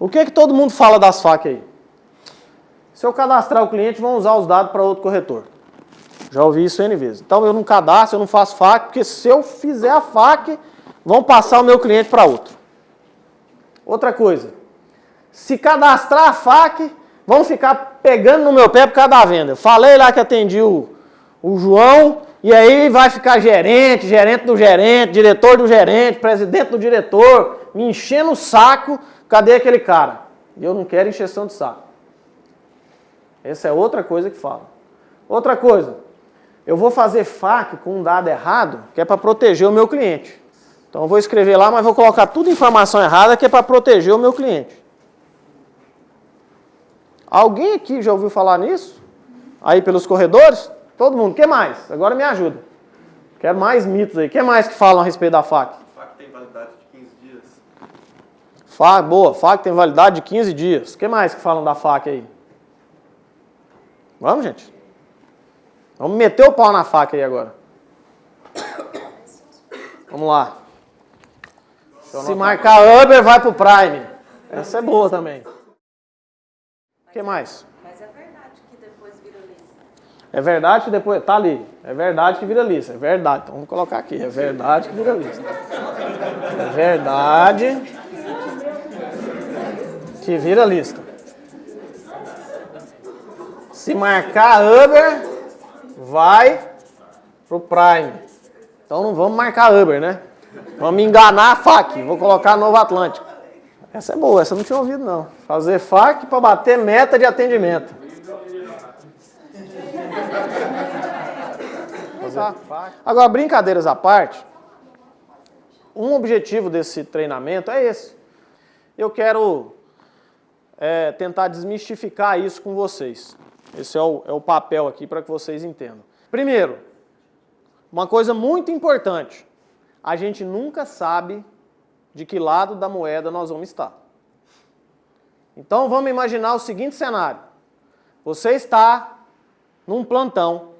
O que todo mundo fala das FAQ aí? Se eu cadastrar o cliente, vão usar os dados para outro corretor. Já ouvi isso N vezes. Então eu não cadastro, eu não faço FAQ, porque se eu fizer a FAQ, vão passar o meu cliente para outro. Outra coisa, se cadastrar a FAQ, vão ficar pegando no meu pé por causa da venda. Eu falei lá que atendi o João, e aí vai ficar gerente, gerente do gerente, diretor do gerente, presidente do diretor, me enchendo o saco, cadê aquele cara? E eu não quero encheção de saco. Essa é outra coisa que fala. Outra coisa, eu vou fazer FAQ com um dado errado, que é para proteger o meu cliente. Então eu vou escrever lá, mas vou colocar tudo informação errada, que é para proteger o meu cliente. Alguém aqui já ouviu falar nisso? Aí pelos corredores? Todo mundo. O que mais? Agora me ajuda. Quero mais mitos aí. O que mais que falam a respeito da FAQ? FAQ tem validade de 15 dias. Boa, FAQ tem validade de 15 dias. O que mais que falam da FAQ aí? Vamos, gente? Vamos meter o pau na FAQ aí agora. Vamos lá. Se marcar Uber, vai pro Prime. Essa é boa também. O que mais? Mas é verdade que depois vira lista. É verdade que depois... Tá ali. É verdade que vira lista. É verdade. Então vamos colocar aqui. É verdade que vira lista. É verdade que vira lista. Se marcar Uber, vai pro Prime. Então não vamos marcar Uber, né? Vamos enganar a FAQ. Vou colocar Novo Atlântico. Essa é boa, essa eu não tinha ouvido não. Fazer FAQ para bater meta de atendimento. Agora, brincadeiras à parte, um objetivo desse treinamento é esse. Eu quero tentar desmistificar isso com vocês. Esse é o papel aqui para que vocês entendam. Primeiro, uma coisa muito importante. A gente nunca sabe de que lado da moeda nós vamos estar. Então vamos imaginar o seguinte cenário. Você está num plantão.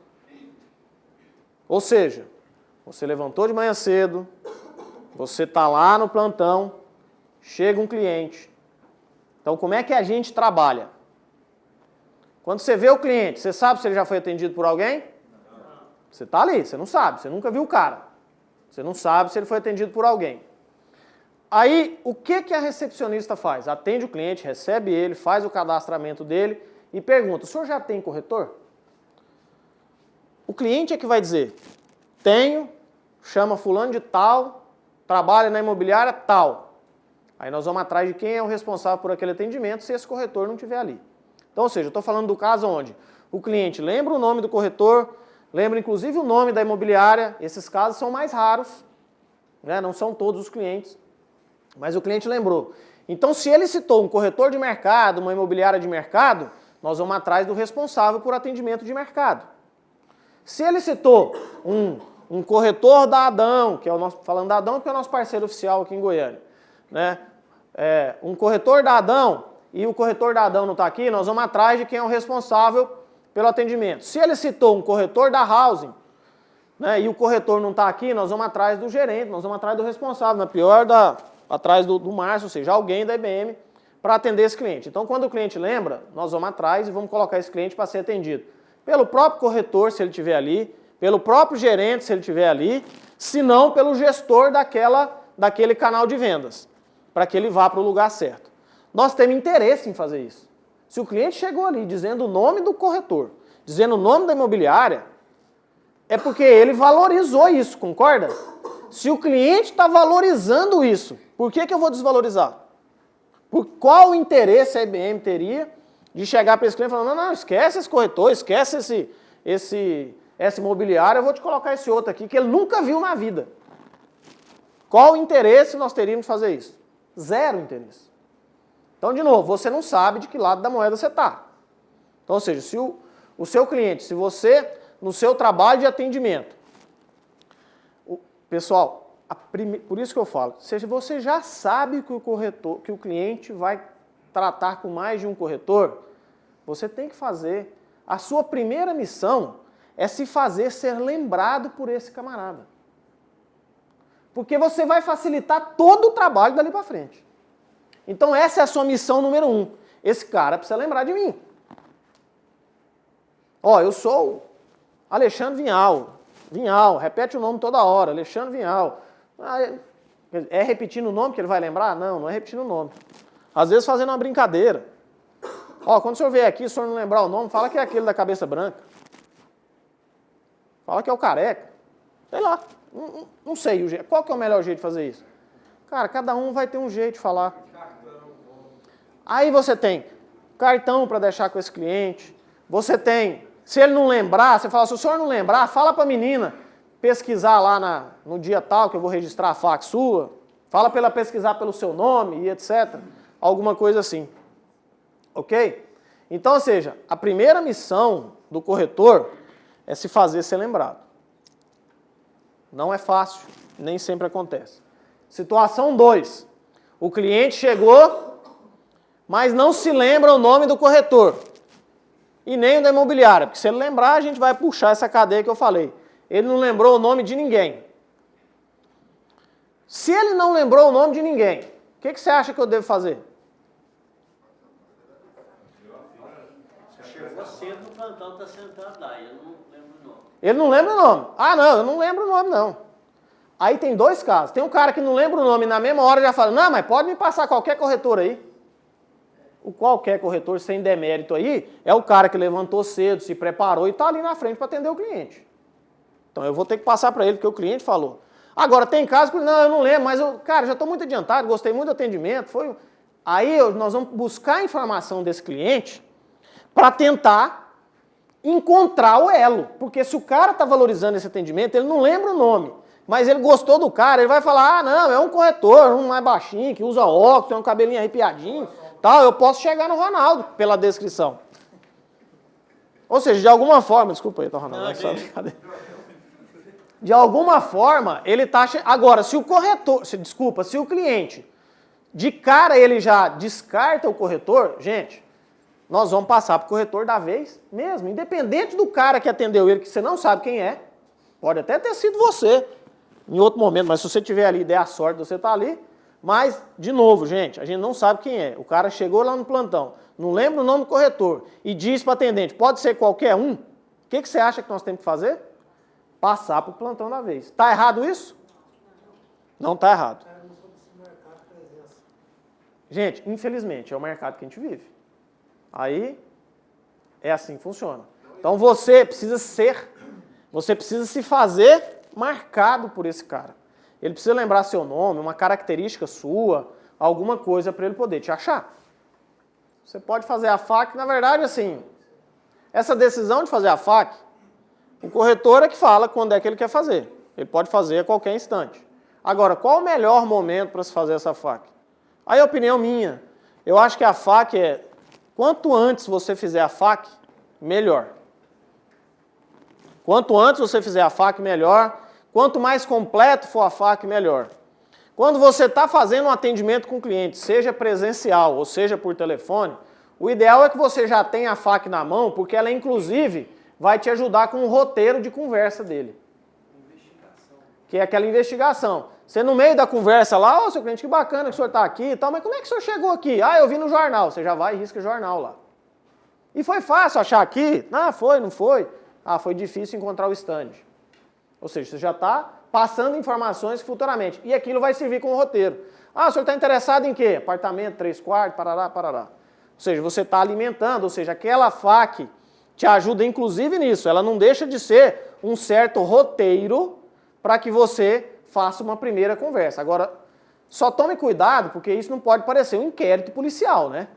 Ou seja, você levantou de manhã cedo, você está lá no plantão, chega um cliente. Então como é que a gente trabalha? Quando você vê o cliente, você sabe se ele já foi atendido por alguém? Você está ali, você não sabe, você nunca viu o cara. Você não sabe se ele foi atendido por alguém. Aí, o que a recepcionista faz? Atende o cliente, recebe ele, faz o cadastramento dele e pergunta, o senhor já tem corretor? O cliente é que vai dizer, tenho, chama fulano de tal, trabalha na imobiliária tal. Aí nós vamos atrás de quem é o responsável por aquele atendimento se esse corretor não estiver ali. Então, ou seja, eu estou falando do caso onde o cliente lembra o nome do corretor, lembra inclusive o nome da imobiliária, esses casos são mais raros, né? Não são todos os clientes, mas o cliente lembrou. Então, se ele citou um corretor de mercado, uma imobiliária de mercado, nós vamos atrás do responsável por atendimento de mercado. Se ele citou um corretor da Adão, que é o nosso, falando da Adão, que é o nosso parceiro oficial aqui em Goiânia, né? Um corretor da Adão e o corretor da Adão não está aqui, nós vamos atrás de quem é o responsável pelo atendimento. Se ele citou um corretor da Housing, né, e o corretor não está aqui, nós vamos atrás do gerente, nós vamos atrás do responsável, na pior, atrás do Márcio, ou seja, alguém da IBM, para atender esse cliente. Então, quando o cliente lembra, nós vamos atrás e vamos colocar esse cliente para ser atendido pelo próprio corretor, se ele estiver ali, pelo próprio gerente, se ele estiver ali, se não pelo gestor daquele canal de vendas, para que ele vá para o lugar certo. Nós temos interesse em fazer isso. Se o cliente chegou ali dizendo o nome do corretor, dizendo o nome da imobiliária, é porque ele valorizou isso, concorda? Se o cliente está valorizando isso, por que eu vou desvalorizar? Por qual interesse a IBM teria de chegar para esse cliente e falar, não, esquece esse corretor, esquece essa imobiliária, eu vou te colocar esse outro aqui que ele nunca viu na vida. Qual interesse nós teríamos de fazer isso? Zero interesse. Então, de novo, você não sabe de que lado da moeda você está. Então, ou seja, se o seu cliente, se você, no seu trabalho de atendimento, pessoal, por isso que eu falo, se você já sabe que o cliente vai tratar com mais de um corretor, você tem que fazer, a sua primeira missão é se fazer ser lembrado por esse camarada. Porque você vai facilitar todo o trabalho dali para frente. Então essa é a sua missão número 1. Esse cara precisa lembrar de mim. Ó, eu sou Alexandre Vinhal. Vinhal, repete o nome toda hora, Alexandre Vinhal. É repetindo o nome que ele vai lembrar? Não, não é repetindo o nome. Às vezes fazendo uma brincadeira. Ó, quando o senhor vier aqui, se o senhor não lembrar o nome, fala que é aquele da cabeça branca. Fala que é o careca. Sei lá, não sei. Qual que é o melhor jeito de fazer isso? Cara, cada um vai ter um jeito de falar. Aí você tem cartão para deixar com esse cliente. Você tem, se ele não lembrar, você fala, se o senhor não lembrar, fala para a menina pesquisar lá no dia tal que eu vou registrar a fax sua. Fala para ela pesquisar pelo seu nome e etc. Alguma coisa assim. Ok? Então, ou seja, a primeira missão do corretor é se fazer ser lembrado. Não é fácil, nem sempre acontece. Situação 2. O cliente chegou, mas não se lembra o nome do corretor. E nem o da imobiliária, porque se ele lembrar, a gente vai puxar essa cadeia que eu falei. Ele não lembrou o nome de ninguém. Se ele não lembrou o nome de ninguém, o que você acha que eu devo fazer? Chegou cedo no plantão, está sentado lá, eu não lembro o nome. Ele não lembra o nome. Ah, não, eu não lembro o nome, não. Aí tem dois casos. Tem um cara que não lembra o nome e na mesma hora já fala, não, mas pode me passar qualquer corretor aí. O qualquer corretor sem demérito aí é o cara que levantou cedo, se preparou e está ali na frente para atender o cliente. Então eu vou ter que passar para ele porque o cliente falou. Agora tem casos que, não, eu não lembro, mas eu, cara, já estou muito adiantado, gostei muito do atendimento. Aí nós vamos buscar a informação desse cliente para tentar encontrar o elo. Porque se o cara está valorizando esse atendimento, ele não lembra o nome, mas ele gostou do cara, ele vai falar, ah, não, é um corretor, um mais baixinho, que usa óculos, tem um cabelinho arrepiadinho, tal, eu posso chegar no Ronaldo pela descrição. Ou seja, de alguma forma, desculpa aí, tá, Ronaldo, não, só brincadeira. De alguma forma, ele está... Agora, se o corretor... se o cliente, de cara ele já descarta o corretor, gente, nós vamos passar para o corretor da vez mesmo. Independente do cara que atendeu ele, que você não sabe quem é, pode até ter sido você em outro momento, mas se você tiver ali, der a sorte de você estar ali. Mas, de novo, gente, a gente não sabe quem é. O cara chegou lá no plantão, não lembra o nome do corretor e diz para o atendente, pode ser qualquer um. O que você acha que nós temos que fazer? Passar para o plantão da vez. Está errado isso? Não está errado. Gente, infelizmente, é o mercado que a gente vive. Aí, é assim que funciona. Então você precisa se fazer marcado por esse cara. Ele precisa lembrar seu nome, uma característica sua, alguma coisa para ele poder te achar. Você pode fazer a FAQ, na verdade, assim, essa decisão de fazer a FAQ, o corretor é que fala quando é que ele quer fazer. Ele pode fazer a qualquer instante. Agora, qual o melhor momento para se fazer essa FAQ? Aí a opinião minha, eu acho que a FAQ é, quanto antes você fizer a FAQ, melhor. Quanto antes você fizer a FAQ, melhor. Quanto mais completo for a FAQ, melhor. Quando você está fazendo um atendimento com o cliente, seja presencial ou seja por telefone, o ideal é que você já tenha a FAQ na mão, porque ela, inclusive, vai te ajudar com o roteiro de conversa dele. Que é aquela investigação. Você no meio da conversa lá, ô, seu cliente, que bacana que o senhor está aqui e tal, mas como é que o senhor chegou aqui? Ah, eu vi no jornal. Você já vai e risca o jornal lá. E foi fácil achar aqui? Ah, foi, não foi? Ah, foi difícil encontrar o stand. Ou seja, você já está passando informações futuramente. E aquilo vai servir como roteiro. Ah, o senhor está interessado em quê? Apartamento, 3 quartos, parará, parará. Ou seja, você está alimentando, ou seja, aquela FAQ te ajuda inclusive nisso. Ela não deixa de ser um certo roteiro para que você faça uma primeira conversa. Agora, só tome cuidado, porque isso não pode parecer um inquérito policial, né?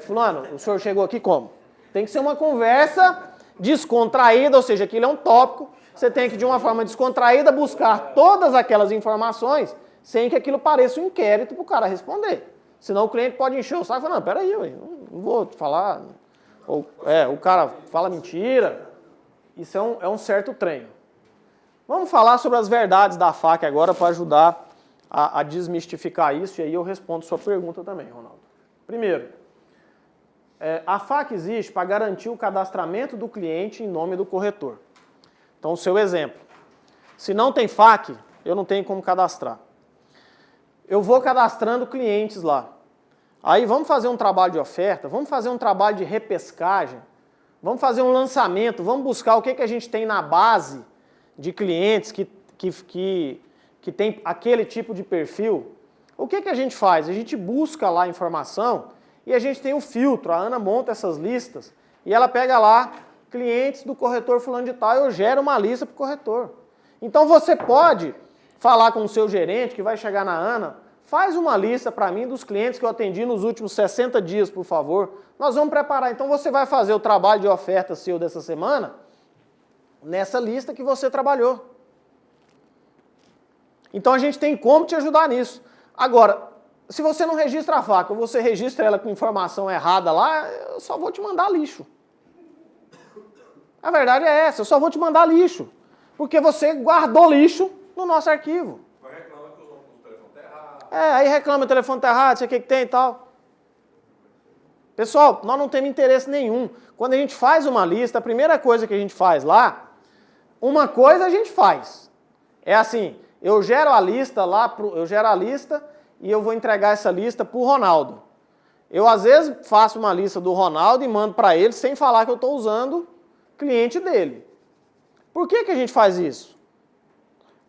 Fulano, o senhor chegou aqui como? Tem que ser uma conversa descontraída, ou seja, aquilo é um tópico. Você tem que, de uma forma descontraída, buscar todas aquelas informações sem que aquilo pareça um inquérito para o cara responder. Senão o cliente pode encher o saco e falar, não, peraí, não vou falar. Ou, o cara fala mentira. Isso é um certo treino. Vamos falar sobre as verdades da FAQ agora para ajudar a desmistificar isso, e aí eu respondo sua pergunta também, Ronaldo. Primeiro, a FAQ existe para garantir o cadastramento do cliente em nome do corretor. Então, o seu exemplo. Se não tem FAQ, eu não tenho como cadastrar. Eu vou cadastrando clientes lá. Aí vamos fazer um trabalho de oferta, vamos fazer um trabalho de repescagem, vamos fazer um lançamento, vamos buscar o que a gente tem na base de clientes que tem aquele tipo de perfil. O que a gente faz? A gente busca lá a informação e a gente tem um filtro. A Ana monta essas listas e ela pega lá clientes do corretor fulano de tal e eu gero uma lista para o corretor. Então você pode falar com o seu gerente que vai chegar na Ana, faz uma lista para mim dos clientes que eu atendi nos últimos 60 dias, por favor. Nós vamos preparar. Então você vai fazer o trabalho de oferta seu dessa semana nessa lista que você trabalhou. Então a gente tem como te ajudar nisso. Agora, se você não registra a vaca ou você registra ela com informação errada lá, eu só vou te mandar lixo. A verdade é essa, eu só vou te mandar lixo. Porque você guardou lixo no nosso arquivo. Mas reclama que o telefone está errado. Aí reclama que o telefone está errado, sei o que tem e tal. Pessoal, nós não temos interesse nenhum. Quando a gente faz uma lista, a primeira coisa que a gente faz lá, uma coisa a gente faz. É assim, eu gero a lista e eu vou entregar essa lista para o Ronaldo. Eu às vezes faço uma lista do Ronaldo e mando para ele sem falar que eu estou usando cliente dele. Por que a gente faz isso?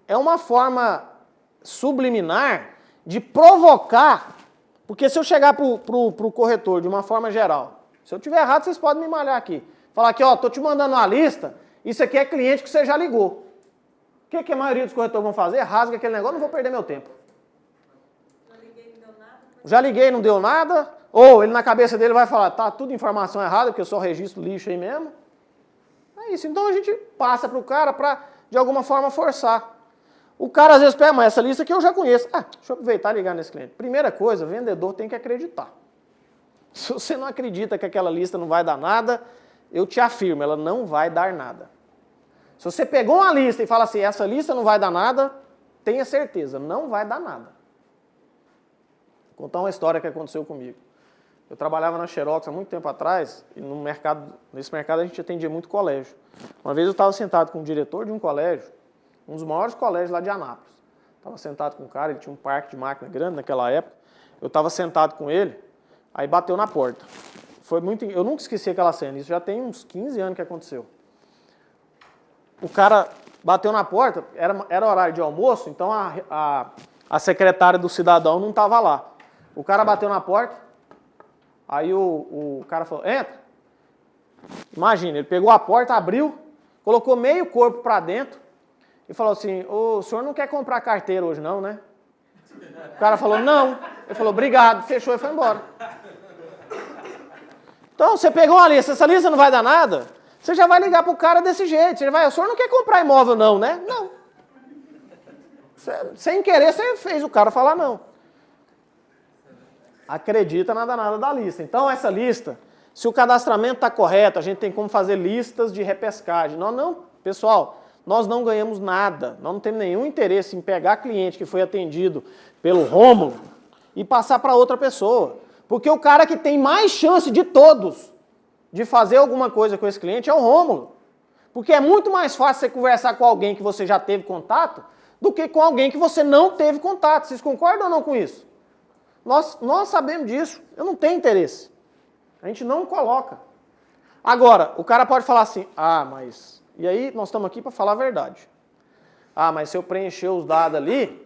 É uma forma subliminar de provocar, porque se eu chegar para o corretor de uma forma geral, se eu tiver errado, vocês podem me malhar aqui. Falar aqui, ó, estou te mandando uma lista, isso aqui é cliente que você já ligou. O que a maioria dos corretores vão fazer? Rasga aquele negócio, não vou perder meu tempo. Já liguei, não deu nada. Ou ele na cabeça dele vai falar, tá tudo informação errada, porque eu só registro lixo aí mesmo. É isso. Então a gente passa para o cara para, de alguma forma, forçar. O cara às vezes pega, mas essa lista aqui eu já conheço. Deixa eu aproveitar e ligar nesse cliente. Primeira coisa, o vendedor tem que acreditar. Se você não acredita que aquela lista não vai dar nada, eu te afirmo, ela não vai dar nada. Se você pegou uma lista e fala assim, essa lista não vai dar nada, tenha certeza, não vai dar nada. Vou contar uma história que aconteceu comigo. Eu trabalhava na Xerox há muito tempo atrás, e nesse mercado a gente atendia muito colégio. Uma vez eu estava sentado com o diretor de um colégio, um dos maiores colégios lá de Anápolis. Estava sentado com um cara, ele tinha um parque de máquina grande naquela época. Eu estava sentado com ele, aí bateu na porta. Eu nunca esqueci aquela cena, isso já tem uns 15 anos que aconteceu. O cara bateu na porta, era horário de almoço, então a secretária do cidadão não estava lá. O cara bateu na porta, aí o cara falou, entra. Imagina, ele pegou a porta, abriu, colocou meio corpo para dentro e falou assim, o senhor não quer comprar carteira hoje não, né? O cara falou, não. Ele falou, obrigado, fechou e foi embora. Então, você pegou uma lista, essa lista não vai dar nada, você já vai ligar para o cara desse jeito. Você vai, o senhor não quer comprar imóvel não, né? Não. Sem querer, você fez o cara falar não. Acredita na danada da lista. Então, essa lista, se o cadastramento está correto, a gente tem como fazer listas de repescagem. Pessoal, nós não ganhamos nada. Nós não temos nenhum interesse em pegar cliente que foi atendido pelo Rômulo e passar para outra pessoa. Porque o cara que tem mais chance de todos de fazer alguma coisa com esse cliente é o Rômulo. Porque é muito mais fácil você conversar com alguém que você já teve contato do que com alguém que você não teve contato. Vocês concordam ou não com isso? Nós sabemos disso. Eu não tenho interesse. A gente não coloca. Agora, o cara pode falar assim, mas... E aí, nós estamos aqui para falar a verdade. Mas se eu preencher os dados ali,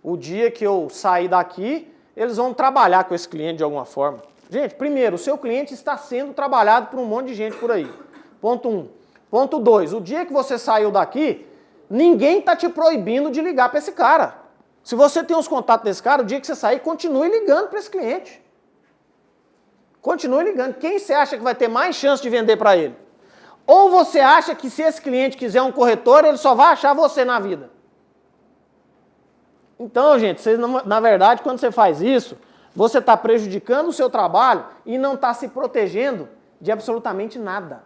o dia que eu sair daqui, eles vão trabalhar com esse cliente de alguma forma. Gente, primeiro, o seu cliente está sendo trabalhado por um monte de gente por aí. Ponto 1. Ponto 2, o dia que você saiu daqui, ninguém está te proibindo de ligar para esse cara. Se você tem os contatos desse cara, o dia que você sair, continue ligando para esse cliente. Continue ligando. Quem você acha que vai ter mais chance de vender para ele? Ou você acha que se esse cliente quiser um corretor, ele só vai achar você na vida? Então, gente, na verdade, quando você faz isso, você está prejudicando o seu trabalho e não está se protegendo de absolutamente nada.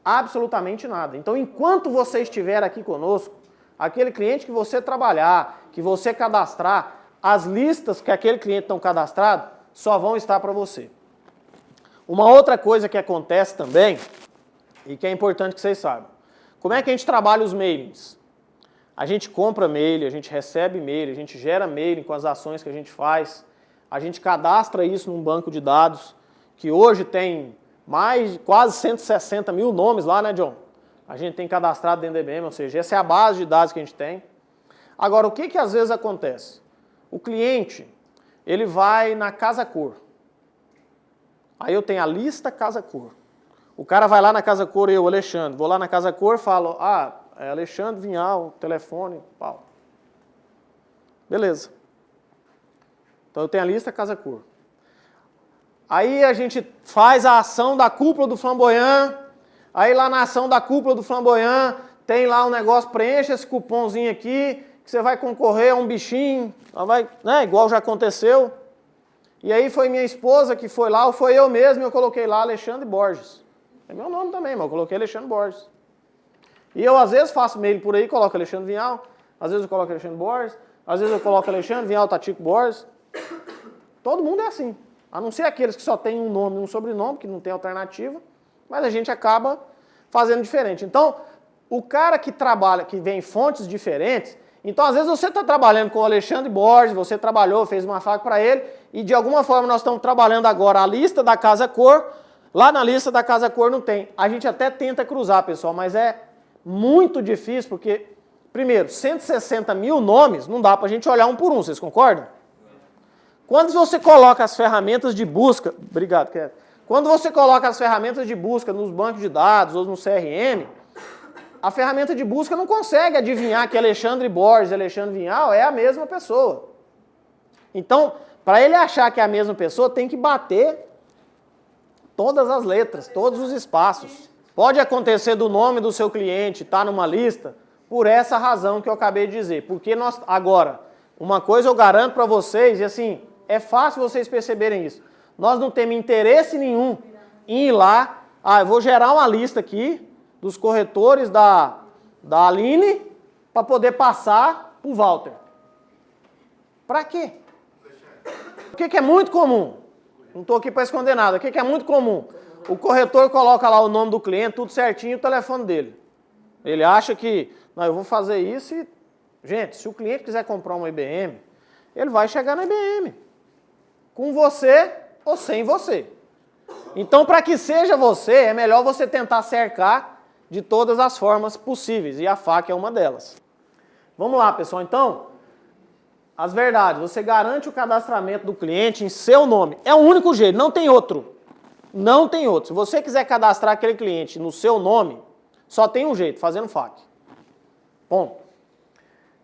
Absolutamente nada. Então, enquanto você estiver aqui conosco, aquele cliente que você trabalhar, que você cadastrar, as listas que aquele cliente não cadastrado só vão estar para você. Uma outra coisa que acontece também, e que é importante que vocês saibam, como é que a gente trabalha os mailings? A gente compra mail, a gente recebe mail, a gente gera mailing com as ações que a gente faz, a gente cadastra isso num banco de dados que hoje tem quase 160 mil nomes lá, né, John? A gente tem cadastrado dentro do IBM, ou seja, essa é a base de dados que a gente tem. Agora, o que às vezes acontece? O cliente, ele vai na Casa Cor. Aí eu tenho a lista Casa Cor. O cara vai lá na Casa Cor, eu, Alexandre, vou lá na Casa Cor e falo, é Alexandre Vinhal, telefone, pau. Beleza. Então eu tenho a lista Casa Cor. Aí a gente faz a ação da cúpula do Flamboyant, aí lá na ação da cúpula do Flamboyant, tem lá um negócio, preenche esse cupomzinho aqui, que você vai concorrer a um bichinho, né, igual já aconteceu. E aí foi minha esposa que foi lá, ou foi eu mesmo, eu coloquei lá Alexandre Borges. É meu nome também, mas eu coloquei Alexandre Borges. E eu às vezes faço mail por aí, coloco Alexandre Vinhal, às vezes eu coloco Alexandre Borges, às vezes eu coloco Alexandre Vinhal, Tatico Borges. Todo mundo é assim. A não ser aqueles que só tem um nome e um sobrenome, que não tem alternativa, mas a gente acaba fazendo diferente. Então, o cara que trabalha, que vem em fontes diferentes, então às vezes você está trabalhando com o Alexandre Borges, você trabalhou, fez uma faca para ele, e de alguma forma nós estamos trabalhando agora a lista da Casa Cor, lá na lista da Casa Cor não tem. A gente até tenta cruzar, pessoal, mas é muito difícil, porque, primeiro, 160 mil nomes, não dá para a gente olhar um por um, vocês concordam? Quando você coloca as ferramentas de busca, obrigado, Kevin. Quando você coloca as ferramentas de busca nos bancos de dados ou no CRM, a ferramenta de busca não consegue adivinhar que Alexandre Borges e Alexandre Vinhal é a mesma pessoa. Então, para ele achar que é a mesma pessoa, tem que bater todas as letras, todos os espaços. Pode acontecer do nome do seu cliente estar numa lista por essa razão que eu acabei de dizer. Porque nós, agora, uma coisa eu garanto para vocês, e assim, é fácil vocês perceberem isso. Nós não temos interesse nenhum em ir lá, eu vou gerar uma lista aqui dos corretores da Aline para poder passar para o Walter. Para quê? O que é muito comum? Não estou aqui para esconder nada. O que é muito comum? O corretor coloca lá o nome do cliente, tudo certinho, e o telefone dele. Ele acha que, não, eu vou fazer isso e... Gente, se o cliente quiser comprar uma IBM, ele vai chegar na IBM. Com você ou sem você. Então, para que seja você, é melhor você tentar cercar de todas as formas possíveis. E a faca é uma delas. Vamos lá, pessoal. Então, as verdades. Você garante o cadastramento do cliente em seu nome. É o único jeito, não tem outro. Não tem outro. Se você quiser cadastrar aquele cliente no seu nome, só tem um jeito, fazendo FAQ. Ponto.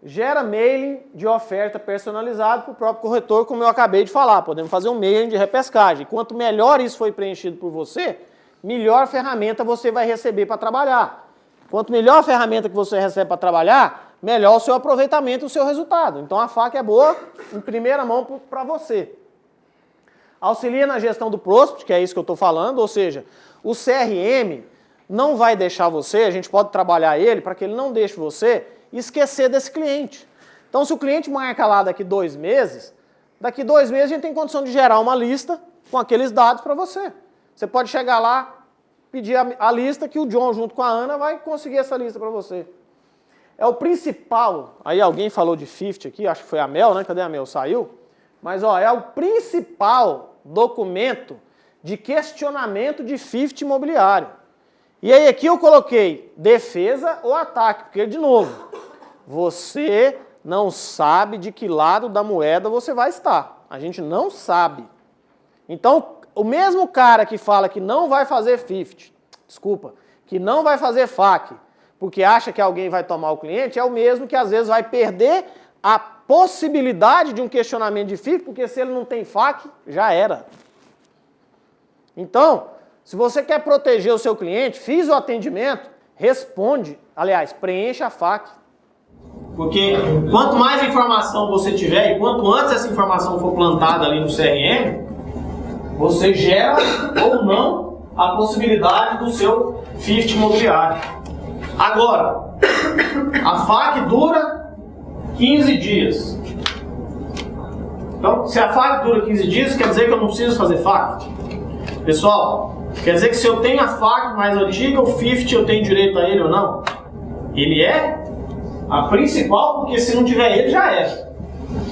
Gera mailing de oferta personalizado para o próprio corretor, como eu acabei de falar. Podemos fazer um mailing de repescagem. Quanto melhor isso foi preenchido por você, melhor ferramenta você vai receber para trabalhar. Quanto melhor a ferramenta que você recebe para trabalhar, melhor o seu aproveitamento e o seu resultado. Então a FAQ é boa em primeira mão para você. Auxilia na gestão do prospect, que é isso que eu estou falando, ou seja, o CRM não vai deixar você, a gente pode trabalhar ele para que ele não deixe você esquecer desse cliente. Então, se o cliente marca lá daqui 2 meses, daqui 2 meses a gente tem condição de gerar uma lista com aqueles dados para você. Você pode chegar lá, pedir a lista que o John, junto com a Ana, vai conseguir essa lista para você. É o principal, aí alguém falou de 50 aqui, acho que foi a Mel, né? Cadê a Mel? Saiu? Mas, ó, é o principal documento de questionamento de 50 imobiliário. E aí aqui eu coloquei defesa ou ataque, porque, de novo, você não sabe de que lado da moeda você vai estar. A gente não sabe. Então, o mesmo cara que fala que não vai fazer 50, que não vai fazer FAQ, porque acha que alguém vai tomar o cliente, é o mesmo que às vezes vai perder a possibilidade de um questionamento de 50, porque se ele não tem FAQ, já era. Então, se você quer proteger o seu cliente, fiz o atendimento, responde, aliás, preencha a FAQ. Porque quanto mais informação você tiver e quanto antes essa informação for plantada ali no CRM, você gera ou não a possibilidade do seu 50 imobiliário. Agora, a FAQ dura 15 dias. Então, se a FAQ dura 15 dias, quer dizer que eu não preciso fazer FAQ? Pessoal, quer dizer que se eu tenho a FAQ mais antiga, o 50 eu tenho direito a ele ou não? Ele é a principal, porque se não tiver ele, já é.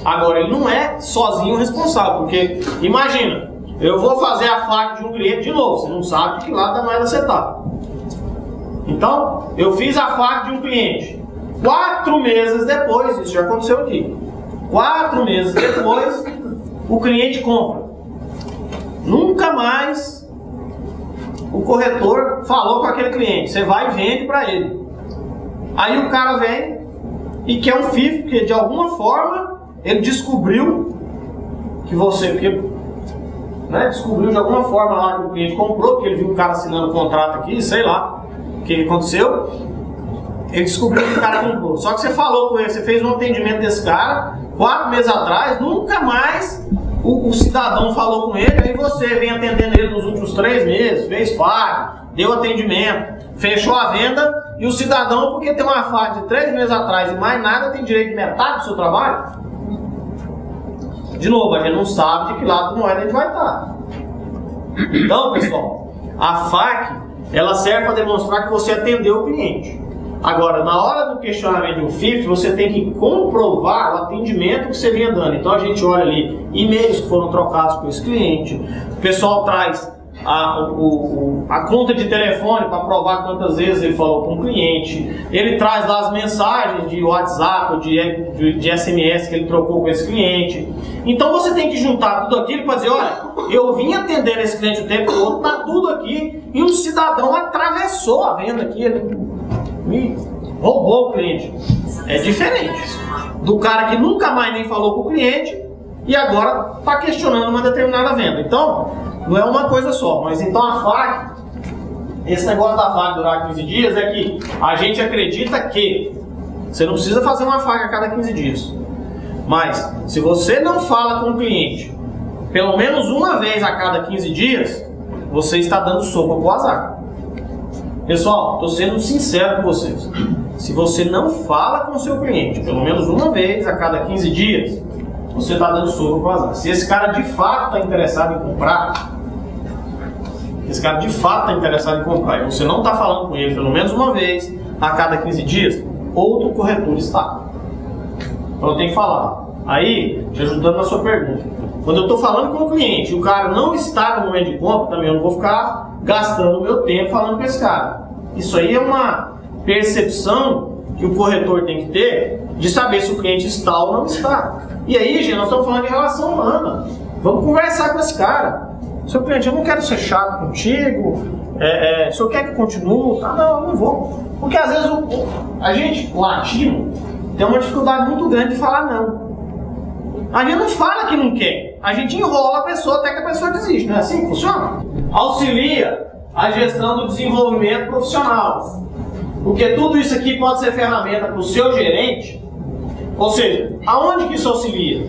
Agora, ele não é sozinho responsável, porque, imagina, eu vou fazer a FAQ de um cliente de novo, você não sabe de que lado da moeda você está. Então, eu fiz a FAQ de um cliente. 4 meses depois, isso já aconteceu aqui. 4 meses depois, o cliente compra. Nunca mais o corretor falou com aquele cliente. Você vai e vende para ele. Aí o cara vem e quer um FIF, porque de alguma forma ele descobriu que você... descobriu de alguma forma lá que o cliente comprou, porque ele viu o cara assinando o contrato aqui, sei lá o que aconteceu. Ele descobriu que o cara comprou. Só que você falou com ele, você fez um atendimento desse cara 4 meses atrás, nunca mais o cidadão falou com ele, aí você vem atendendo ele nos últimos 3 meses, fez FAQ, deu atendimento, fechou a venda, e o cidadão, porque tem uma FAQ de 3 meses atrás e mais nada, tem direito de metade do seu trabalho? De novo, a gente não sabe de que lado da moeda a gente vai estar. Então, pessoal, a FAQ, ela serve para demonstrar que você atendeu o cliente. Agora, na hora do questionamento de um FIF, você tem que comprovar o atendimento que você vinha dando. Então a gente olha ali e-mails que foram trocados com esse cliente, o pessoal traz a conta de telefone para provar quantas vezes ele falou com o cliente, ele traz lá as mensagens de WhatsApp ou de SMS que ele trocou com esse cliente. Então você tem que juntar tudo aquilo para dizer, olha, eu vim atender esse cliente o tempo todo, tá tudo aqui, e um cidadão atravessou a venda aqui, ele me roubou o cliente. É diferente do cara que nunca mais nem falou com o cliente e agora está questionando uma determinada venda. Então, não é uma coisa só, mas então a FAQ, esse negócio da FAQ durar 15 dias é que a gente acredita que você não precisa fazer uma FAQ a cada 15 dias. Mas, se você não fala com o cliente pelo menos uma vez a cada 15 dias, você está dando sopa pro azar. Pessoal, estou sendo sincero com vocês. Se você não fala com o seu cliente pelo menos uma vez a cada 15 dias, você está dando sopa pro azar. Se esse cara de fato está interessado em comprar, e você não está falando com ele pelo menos uma vez a cada 15 dias, outro corretor está. Então eu tenho que falar. Aí, te ajudando na sua pergunta. Quando eu estou falando com o cliente e o cara não está no momento de compra, também eu não vou ficar gastando meu tempo falando com esse cara. Isso aí é uma percepção que o corretor tem que ter de saber se o cliente está ou não está. E aí, gente, nós estamos falando de relação humana. Vamos conversar com esse cara. Seu cliente, eu não quero ser chato contigo, o senhor quer que eu continue? Tá, não, eu não vou. Porque às vezes a gente, o latino, tem uma dificuldade muito grande de falar não. A gente não fala que não quer, a gente enrola a pessoa até que a pessoa desiste, não é assim que funciona? Auxilia a gestão do desenvolvimento profissional, porque tudo isso aqui pode ser ferramenta para o seu gerente, ou seja, aonde que isso auxilia?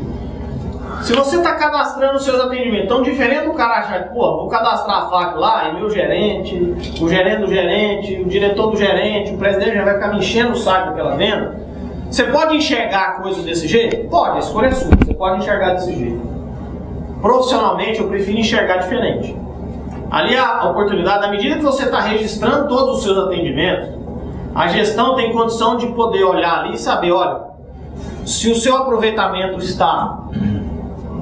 Se você está cadastrando os seus atendimentos, tão diferente do cara achar que, pô, vou cadastrar a FAQ lá, e meu gerente, o gerente do gerente, o diretor do gerente, o presidente já vai ficar me enchendo o saco daquela venda. Você pode enxergar a coisa desse jeito? Pode, a escolha é sua, você pode enxergar desse jeito. Profissionalmente, eu prefiro enxergar diferente. Ali a oportunidade, na medida que você está registrando todos os seus atendimentos, a gestão tem condição de poder olhar ali e saber, olha, se o seu aproveitamento está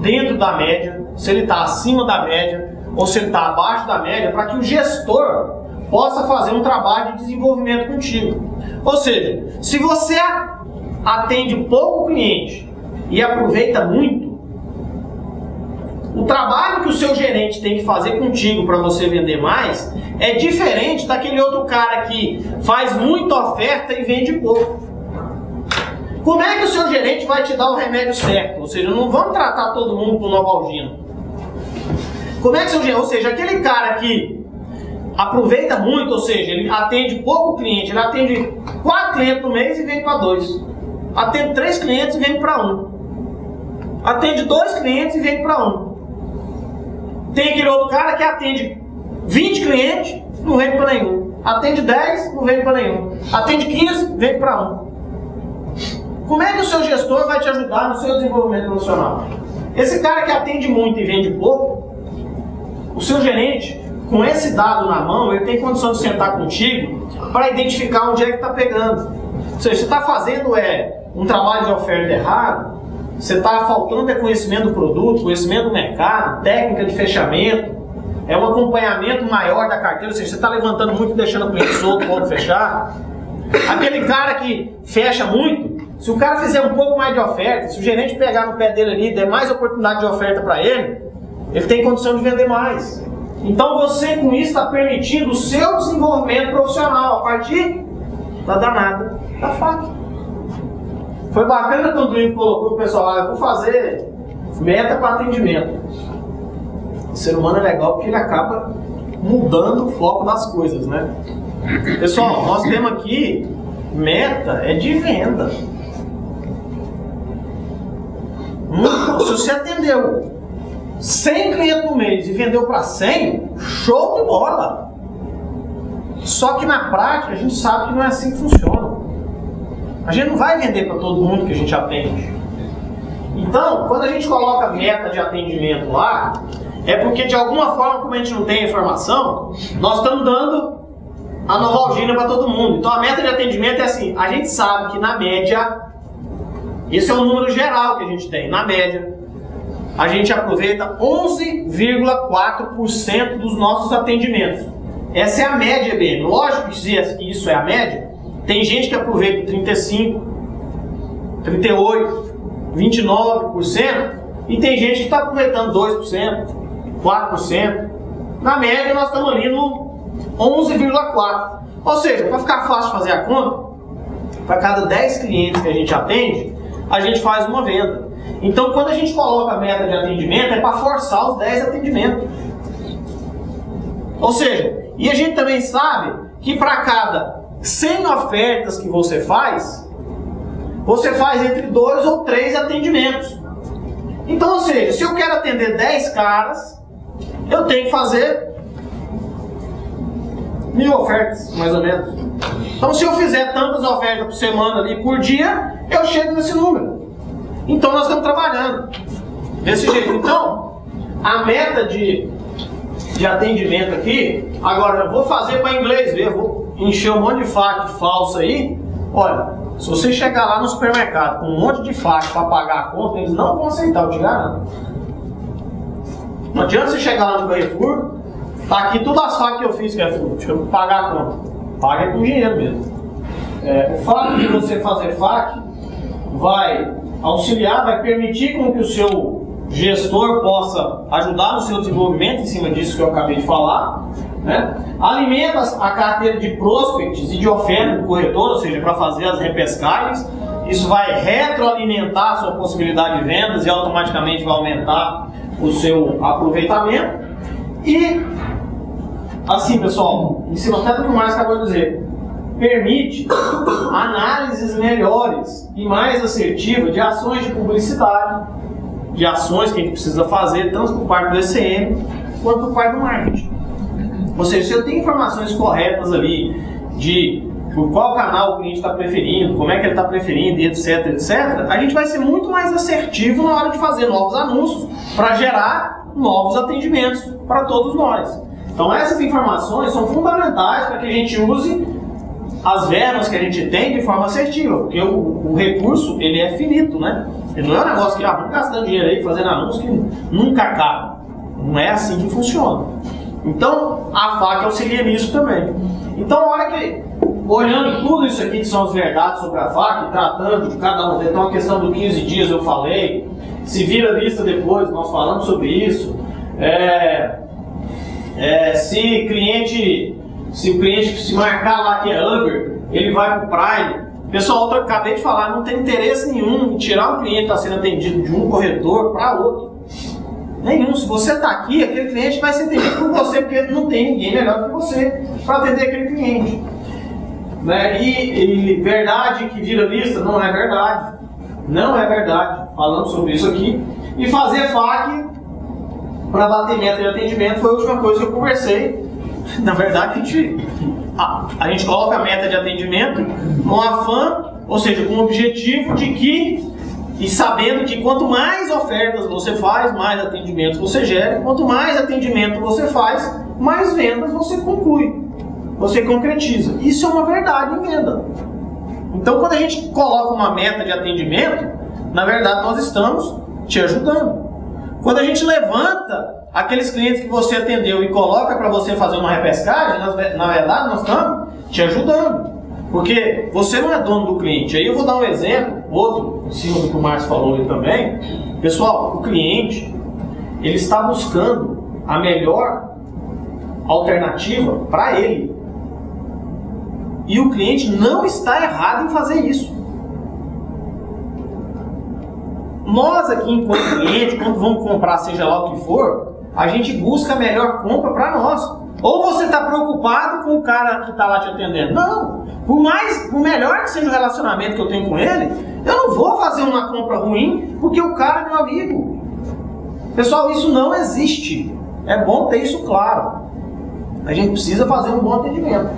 dentro da média, se ele está acima da média, ou se ele está abaixo da média, para que o gestor possa fazer um trabalho de desenvolvimento contigo. Ou seja, se você atende pouco cliente e aproveita muito, o trabalho que o seu gerente tem que fazer contigo para você vender mais é diferente daquele outro cara que faz muita oferta e vende pouco. Como é que o seu gerente vai te dar o remédio certo? Ou seja, não vamos tratar todo mundo com Novalgina. Como é que o seu gerente, ou seja, aquele cara que aproveita muito, ou seja, ele atende pouco cliente, ele atende 4 clientes no mês e vende para 2. Atende 3 clientes e vende para 1. Atende 2 clientes e vende para 1. Tem aquele outro cara que atende 20 clientes, não vende para nenhum. Atende 10, não vende para nenhum. Atende 15, vende para 1. Como é que o seu gestor vai te ajudar no seu desenvolvimento profissional? Esse cara que atende muito e vende pouco, o seu gerente, com esse dado na mão, ele tem condição de sentar contigo para identificar onde é que está pegando. Ou seja, se está fazendo um trabalho de oferta errado, você está faltando é conhecimento do produto, conhecimento do mercado, técnica de fechamento, é um acompanhamento maior da carteira, ou seja, você está levantando muito e deixando o cliente solto quando fechar. Aquele cara que fecha muito, se o cara fizer um pouco mais de oferta, se o gerente pegar no pé dele ali e der mais oportunidade de oferta para ele tem condição de vender mais. Então você com isso está permitindo o seu desenvolvimento profissional a partir da danada da FAQ. Foi bacana quando o Ivo colocou o pessoal, eu vou fazer meta para atendimento. O ser humano é legal porque ele acaba mudando o foco das coisas, né? Pessoal, nós temos aqui meta é de venda. Se você atendeu 100 clientes no mês e vendeu para 100, show de bola. Só que na prática a gente sabe que não é assim que funciona. A gente não vai vender para todo mundo que a gente atende. Então, quando a gente coloca meta de atendimento lá, é porque de alguma forma, como a gente não tem informação, nós estamos dando a Novalgina para todo mundo. Então a meta de atendimento é assim, a gente sabe que na média, esse é o número geral que a gente tem, na média, a gente aproveita 11,4% dos nossos atendimentos. Essa é a média, BM. Lógico que se isso é a média, tem gente que aproveita 35%, 38%, 29%, e tem gente que está aproveitando 2%, 4%. Na média nós estamos ali no 11,4%. Ou seja, para ficar fácil de fazer a conta, para cada 10 clientes que a gente atende, a gente faz uma venda. Então quando a gente coloca a meta de atendimento, é para forçar os 10 atendimentos. Ou seja, e a gente também sabe que para cada 100 ofertas que você faz entre 2 ou 3 atendimentos. Então, ou seja, se eu quero atender 10 caras, eu tenho que fazer 1000 ofertas, mais ou menos. Então, se eu fizer tantas ofertas por semana ali, por dia, eu chego nesse número. Então, nós estamos trabalhando desse jeito. Então, a meta de atendimento aqui, agora eu vou fazer para inglês ver, vou encher um monte de FAQ falsa aí. Olha, se você chegar lá no supermercado com um monte de FAQ para pagar a conta, eles não vão aceitar, eu te garanto. Não adianta você chegar lá no Carrefour, tá aqui todas as FAQ que eu fiz, Carrefour, deixa eu pagar a conta. Paga com dinheiro mesmo. O fato de você fazer FAQ vai auxiliar, vai permitir com que o seu gestor possa ajudar no seu desenvolvimento em cima disso que eu acabei de falar, né? Alimenta a carteira de prospects e de oferta do corretor, ou seja, para fazer as repescagens. Isso vai retroalimentar a sua possibilidade de vendas e automaticamente vai aumentar o seu aproveitamento. E assim, pessoal, em cima até do que o Márcio acabou de dizer, permite análises melhores e mais assertivas de ações de publicidade, de ações que a gente precisa fazer, tanto por parte do ECM quanto por parte do marketing. Ou seja, se eu tenho informações corretas ali de por qual canal o cliente está preferindo, como é que ele está preferindo, etc, etc, a gente vai ser muito mais assertivo na hora de fazer novos anúncios para gerar novos atendimentos para todos nós. Então essas informações são fundamentais para que a gente use as verbas que a gente tem de forma assertiva, porque o recurso ele é finito, né? Ele não é um negócio que vamos gastando dinheiro aí fazendo anúncio que nunca acaba. Não é assim que funciona. Então a FAQ auxilia nisso também. Então a hora que, olhando tudo isso aqui que são as verdades sobre a FAQ, tratando de cada um, então a questão dos 15 dias eu falei, se vira a lista depois, nós falamos sobre isso. Se o cliente se marcar lá que é Uber, ele vai para o Prime. Pessoal, outra que eu acabei de falar, não tem interesse nenhum em tirar um cliente que está sendo atendido de um corretor para outro. Nenhum. Se você está aqui, aquele cliente vai ser atendido por você, porque não tem ninguém melhor que você para atender aquele cliente. Né? E verdade que vira lista, não é verdade. Não é verdade. Falando sobre isso aqui. E fazer FAQ para bater meta de atendimento foi a última coisa que eu conversei. Na verdade, a gente coloca a meta de atendimento no afã, ou seja, com o objetivo de que, e sabendo que quanto mais ofertas você faz, mais atendimentos você gera, quanto mais atendimento você faz, mais vendas você conclui, você concretiza. Isso é uma verdade em venda. Então, quando a gente coloca uma meta de atendimento, na verdade nós estamos te ajudando. Quando a gente levanta aqueles clientes que você atendeu e coloca para você fazer uma repescagem, na verdade nós estamos te ajudando. Porque você não é dono do cliente. Aí eu vou dar um exemplo, outro, em cima do que o Márcio falou ali também. Pessoal, o cliente, ele está buscando a melhor alternativa para ele. E o cliente não está errado em fazer isso. Nós aqui, enquanto cliente, quando vamos comprar, seja lá o que for, a gente busca a melhor compra para nós. Ou você está preocupado com o cara que está lá te atendendo. Não. Por melhor que seja o relacionamento que eu tenho com ele, eu não vou fazer uma compra ruim porque o cara é meu amigo. Pessoal, isso não existe. É bom ter isso claro. A gente precisa fazer um bom atendimento.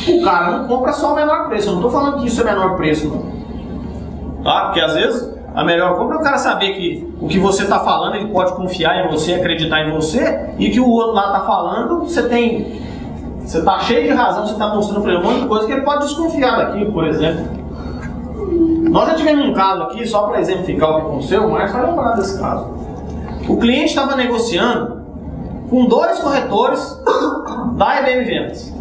O cara não compra só o menor preço. Eu não estou falando que isso é menor preço, não. Tá? Porque às vezes a melhor compra é o cara saber que o que você está falando, ele pode confiar em você, acreditar em você, e que o outro lá está falando, você está cheio de razão, você está mostrando para ele um monte de coisa que ele pode desconfiar daquilo, por exemplo. Nós já tivemos um caso aqui, só para exemplificar o que aconteceu, o Márcio vai lembrar desse caso. O cliente estava negociando com 2 corretores da EBM Vendas.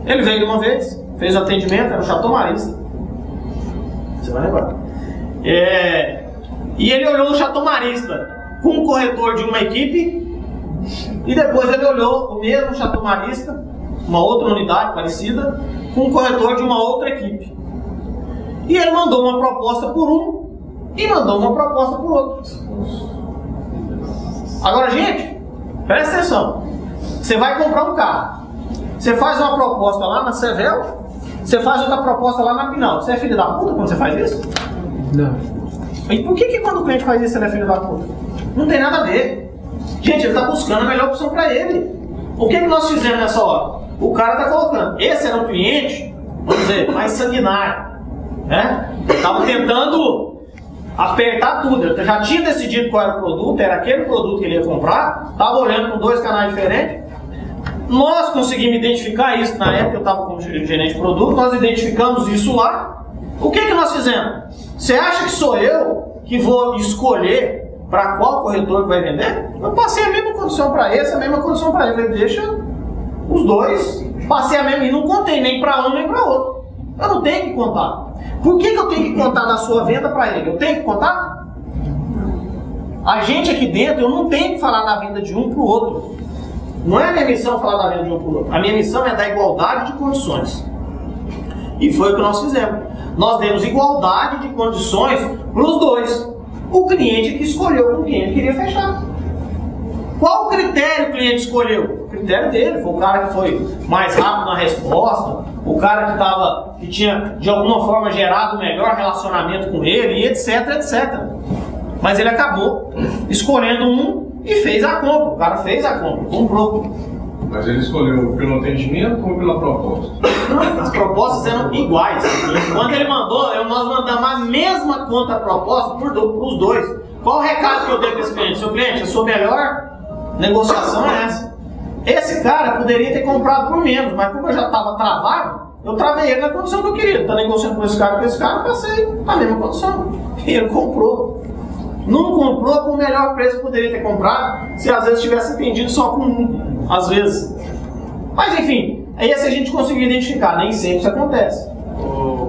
Ele veio de uma vez, fez o atendimento, era o Chateau Marista. Você vai lembrar. E ele olhou o Chateau Marista com um corretor de uma equipe, e depois ele olhou o mesmo Chateau Marista, uma outra unidade parecida, com um corretor de uma outra equipe. E ele mandou uma proposta por um e mandou uma proposta por outro. Agora, gente, presta atenção. Você vai comprar um carro. Você faz uma proposta lá na Sevel, você faz outra proposta lá na Pinal. Você é filho da puta quando você faz isso? Não. E por que quando o cliente faz isso ele é filho da puta? Não tem nada a ver. Gente, ele está buscando a melhor opção para ele. O que nós fizemos nessa hora? O cara está colocando. Esse era um cliente, vamos dizer, mais sanguinário. Né? Estava tentando apertar tudo. Ele já tinha decidido qual era o produto, era aquele produto que ele ia comprar. Estava olhando com 2 canais diferentes. Nós conseguimos identificar isso na época, eu estava como gerente de produto. Nós identificamos isso lá. O que nós fizemos? Você acha que sou eu que vou escolher para qual corretor que vai vender? Eu passei a mesma condição para esse, a mesma condição para ele. Eu falei, deixa os dois. Passei a mesma e não contei nem para um nem para outro. Eu não tenho que contar. Por que eu tenho que contar da sua venda para ele? Eu tenho que contar? A gente aqui dentro, eu não tenho que falar da venda de um para o outro. Não é a minha missão falar da venda de um para o outro. A minha missão é dar igualdade de condições. E foi o que nós fizemos. Nós demos igualdade de condições para os dois. O cliente que escolheu com quem ele queria fechar. Qual o critério o cliente escolheu? O critério dele. Foi o cara que foi mais rápido na resposta, o cara que tinha de alguma forma gerado um melhor relacionamento com ele, e etc, etc. Mas ele acabou escolhendo um e fez a compra. O cara fez a compra, comprou. Mas ele escolheu pelo atendimento ou pela proposta? Não, as propostas eram iguais. Quando ele mandou, nós mandamos a mesma conta-proposta para os dois. Qual o recado que eu dei para esse cliente? Seu cliente, a sua melhor negociação é essa. Esse cara poderia ter comprado por menos, mas como eu já estava travado, eu travei ele na condição que eu queria. Ele está negociando com esse cara, eu passei na mesma condição. E ele comprou. Não comprou com o melhor preço que poderia ter comprado, se às vezes tivesse atendido só com um, às vezes. Mas enfim, aí se a gente conseguir identificar, nem sempre isso acontece.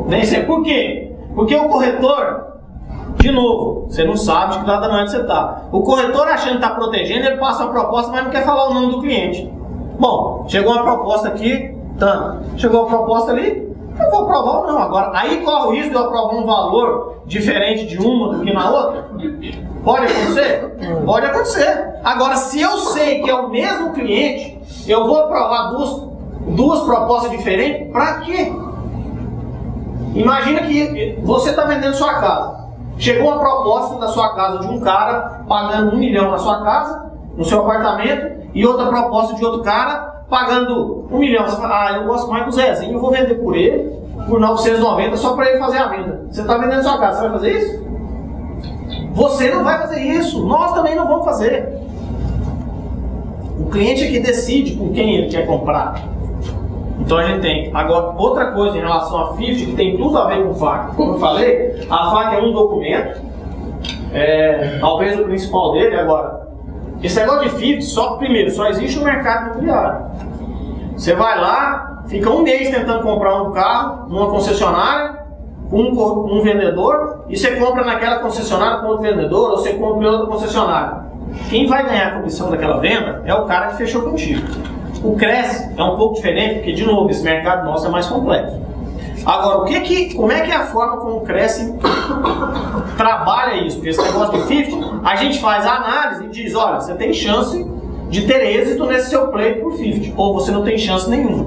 Nem sempre. Por quê? Porque o corretor, de novo, você não sabe de que lado da noite você está. O corretor achando que está protegendo, ele passa uma proposta, mas não quer falar o nome do cliente. Bom, chegou uma proposta aqui, tanto. Chegou a proposta ali, eu vou aprovar ou não. Agora, aí corre o risco de eu aprovar um valor diferente de uma do que na outra? Pode acontecer? Pode acontecer. Agora, se eu sei que é o mesmo cliente, eu vou aprovar duas propostas diferentes, para quê? Imagina que você está vendendo sua casa. Chegou uma proposta da sua casa de um cara pagando 1 milhão na sua casa, no seu apartamento, e outra proposta de outro cara pagando 1 milhão. Você fala, eu gosto mais do Zezinho, eu vou vender por ele, por 990, só para ele fazer a venda. Você está vendendo sua casa, você vai fazer isso? Você não vai fazer isso, nós também não vamos fazer. O cliente é que decide com quem ele quer comprar. Então a gente tem. Agora, outra coisa em relação à FIFT, que tem tudo a ver com FAQ. Como eu falei, a FAQ é um documento talvez o principal dele agora. Esse negócio de FIFT, só existe no mercado imobiliário. Você vai lá, fica um mês tentando comprar um carro numa concessionária, com um vendedor, e você compra naquela concessionária com outro vendedor, ou você compra em outra concessionária. Quem vai ganhar a comissão daquela venda é o cara que fechou contigo. O Cresce é um pouco diferente, porque, de novo, esse mercado nosso é mais complexo. Agora, como é que é a forma como o Cresce trabalha isso? Porque esse negócio de FIFT, a gente faz a análise e diz, olha, você tem chance de ter êxito nesse seu pleito por FIFT, ou você não tem chance nenhuma.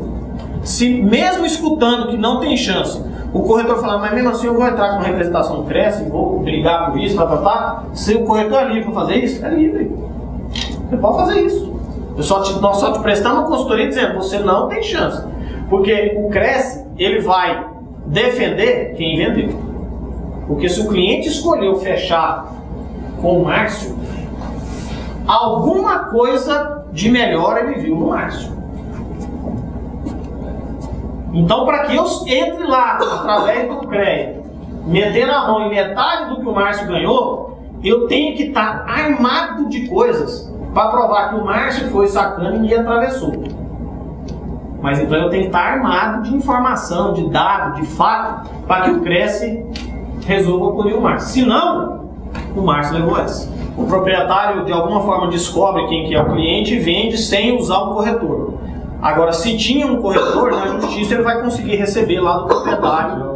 Se mesmo escutando que não tem chance, o corretor falar, mas mesmo assim eu vou entrar com a representação do Cresce, vou brigar por isso, se o corretor é livre para fazer isso, é livre. Você pode fazer isso. Nós só te prestamos uma consultoria dizendo, você não tem chance. Porque o Cresce, ele vai defender quem vendeu. Porque se o cliente escolheu fechar com o Márcio, alguma coisa de melhor ele viu no Márcio. Então, para que eu entre lá, através do crédito, meter na mão em metade do que o Márcio ganhou, eu tenho que estar armado de coisas para provar que o Márcio foi sacando e me atravessou. Mas então eu tenho que estar armado de informação, de dado, de fato, para que o Cresce resolva punir o Márcio. Se não, o Márcio levou essa. O proprietário, de alguma forma, descobre quem que é o cliente e vende sem usar o corretor. Agora, se tinha um corretor, na justiça ele vai conseguir receber lá do proprietário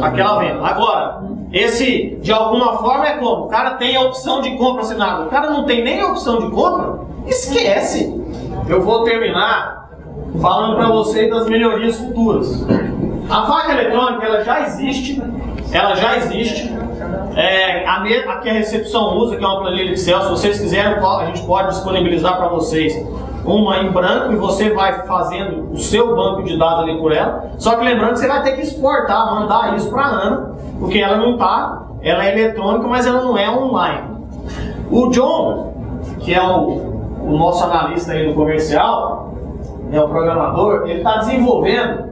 aquela venda. Agora, esse, de alguma forma, é como? O cara tem a opção de compra assinada. O cara não tem nem a opção de compra? Esquece! Eu vou terminar falando para vocês das melhorias futuras. A faca eletrônica, ela já existe. A que a recepção usa, que é uma planilha Excel, se vocês quiserem, a gente pode disponibilizar para vocês uma em branco e você vai fazendo o seu banco de dados ali por ela. Só que lembrando que você vai ter que exportar, mandar isso para a Ana, porque ela não está, ela é eletrônica, mas ela não é online. O John, que é o nosso analista aí do comercial, o programador, ele está desenvolvendo,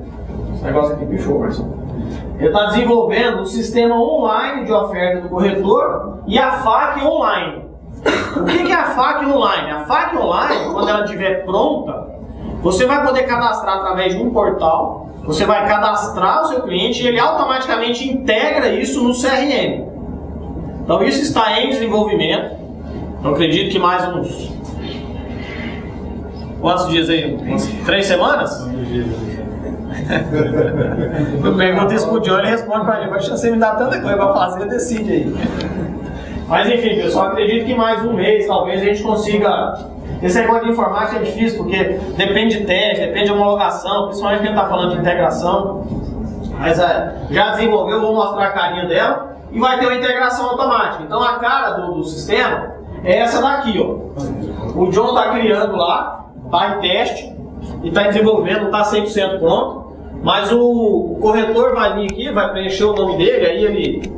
esse negócio aqui pichou, Marcelo. Ele está desenvolvendo o sistema online de oferta do corretor e a FAQ online. O que é a FAQ online? A FAQ online, quando ela estiver pronta, você vai poder cadastrar através de um portal, você vai cadastrar o seu cliente e ele automaticamente integra isso no CRM. Então isso está em desenvolvimento. Eu acredito que mais uns... Quantos dias aí? 3 semanas? Eu pergunto isso pro John, ele responde pra mim, vai você me dá tanta coisa pra fazer, decide aí. Mas enfim, pessoal, acredito que mais um mês, talvez a gente consiga... Esse negócio de informática é difícil, porque depende de teste, depende de homologação, principalmente quem está falando de integração. Mas já desenvolveu, vou mostrar a carinha dela, e vai ter uma integração automática. Então a cara do sistema é essa daqui, ó. O John está criando lá, está em teste, e está desenvolvendo, não está 100% pronto, mas o corretor vai vir aqui, vai preencher o nome dele, aí ele,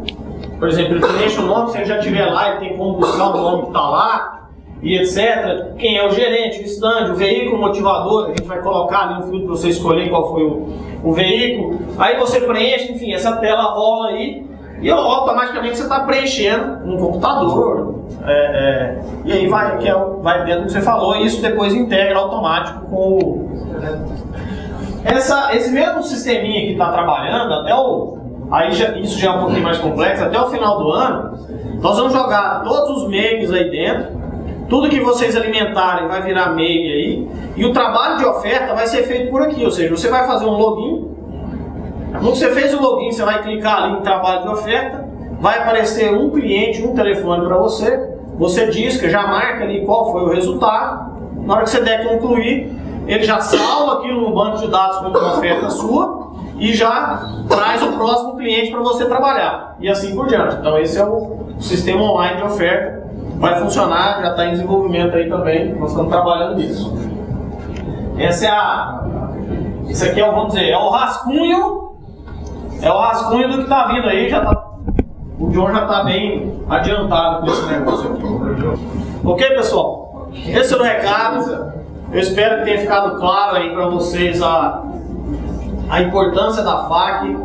por exemplo, ele preenche o nome, se ele já estiver lá, ele tem como buscar o nome que está lá, e etc. Quem é o gerente, o stand, o veículo motivador, a gente vai colocar ali um filtro para você escolher qual foi o veículo, aí você preenche, enfim, essa tela rola aí, e automaticamente você está preenchendo no computador, e aí vai dentro do que você falou, e isso depois integra automático com o... Esse mesmo sisteminha que está trabalhando, isso já é um pouquinho mais complexo, até o final do ano, nós vamos jogar todos os MEIs aí dentro, tudo que vocês alimentarem vai virar MEI aí, e o trabalho de oferta vai ser feito por aqui, ou seja, você vai fazer um login. Quando você fez o login, você vai clicar ali em trabalho de oferta, vai aparecer um cliente, um telefone para você, você disca, já marca ali qual foi o resultado, na hora que você der concluir, ele já salva aquilo no banco de dados como uma oferta sua e já traz o próximo cliente para você trabalhar, e assim por diante. Então esse é o sistema online de oferta, vai funcionar, já está em desenvolvimento aí também, nós estamos trabalhando nisso. Isso aqui é, vamos dizer, é o rascunho do que está vindo aí, o John já está bem adiantado com esse negócio aqui. Ok, pessoal? Esse é o recado. Eu espero que tenha ficado claro aí para vocês a importância da FAQ,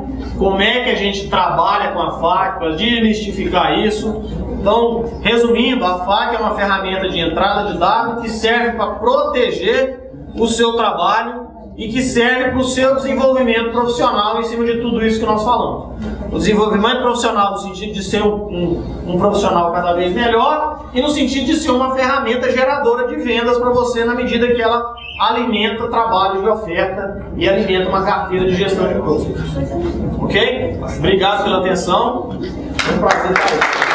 como é que a gente trabalha com a FAQ, para desmistificar isso. Então, resumindo, a FAQ é uma ferramenta de entrada de dados que serve para proteger o seu trabalho e que serve para o seu desenvolvimento profissional em cima de tudo isso que nós falamos. O desenvolvimento profissional no sentido de ser um profissional cada vez melhor e no sentido de ser uma ferramenta geradora de vendas para você na medida que ela alimenta trabalho de oferta e alimenta uma carteira de gestão de custos. Ok? Obrigado pela atenção. É um prazer estar aí.